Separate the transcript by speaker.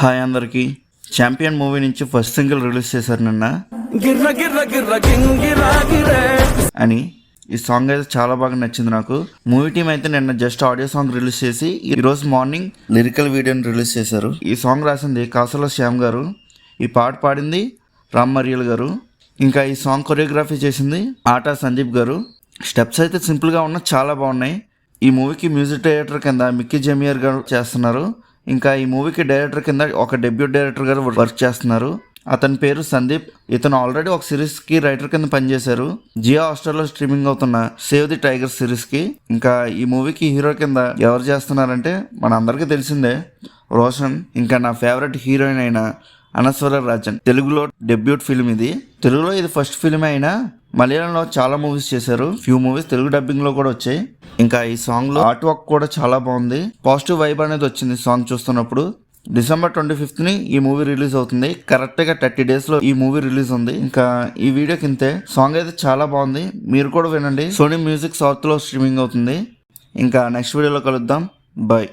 Speaker 1: Hi అందరికి. Champion movie నుంచి first single release చేశారు నిన్న అని. ఈ సాంగ్ అయితే చాలా బాగా నచ్చింది నాకు. మూవీ టీం అయితే నిన్న జస్ట్ ఆడియో సాంగ్ రిలీజ్ చేసి ఈ రోజు మార్నింగ్ లిరికల్ వీడియోని రిలీజ్ చేశారు. ఈ సాంగ్ రాసింది కాసల శ్యామ్ గారు, ఈ పాట పాడింది రామ్ మరియల్ గారు, ఇంకా ఈ సాంగ్ కొరియోగ్రఫీ చేసింది ఆటా సందీప్ గారు. స్టెప్స్ అయితే సింపుల్గా ఉన్నా చాలా బాగున్నాయి. ఈ మూవీకి మ్యూజిక్ డైరెక్టర్ కింద మిక్కీ జమియర్ గారు చేస్తున్నారు. ఇంకా ఈ మూవీకి డైరెక్టర్ కింద ఒక డెబ్యూట్ డైరెక్టర్ గారు వర్క్ చేస్తున్నారు. అతని పేరు సందీప్. ఇతను ఆల్రెడీ ఒక సిరీస్కి రైటర్ కింద పనిచేశారు. జియో హాట్‌స్టార్లో స్ట్రీమింగ్ అవుతున్న సేవ్ ది టైగర్ సిరీస్కి. ఇంకా ఈ మూవీకి హీరో కింద ఎవరు చేస్తున్నారంటే మన అందరికీ తెలిసిందే రోషన్, ఇంకా నా ఫేవరెట్ హీరోయిన్ అయిన అనస్వర రాజన్. తెలుగులో డెబ్యూట్ ఫిల్మ్ ఇది. తెలుగులో ఇది ఫస్ట్ ఫిల్మ్ అయినా మలయాళంలో చాలా మూవీస్ చేశారు. ఫ్యూ మూవీస్ తెలుగు డబ్బింగ్ లో కూడా వచ్చాయి. ఇంకా ఈ సాంగ్ లో ఆర్ట్ వర్క్ కూడా చాలా బాగుంది. పాజిటివ్ వైబ్ అనేది వచ్చింది సాంగ్ చూస్తున్నప్పుడు. December 25th ఈ మూవీ రిలీజ్ అవుతుంది. కరెక్ట్ గా 30 days లో ఈ మూవీ రిలీజ్ ఉంది. ఇంకా ఈ వీడియో కింతే సాంగ్ అయితే చాలా బాగుంది, మీరు కూడా వినండి. సోనీ మ్యూజిక్ సౌత్ లో స్ట్రీమింగ్ అవుతుంది. ఇంకా నెక్స్ట్ వీడియోలో కలుద్దాం. బాయ్.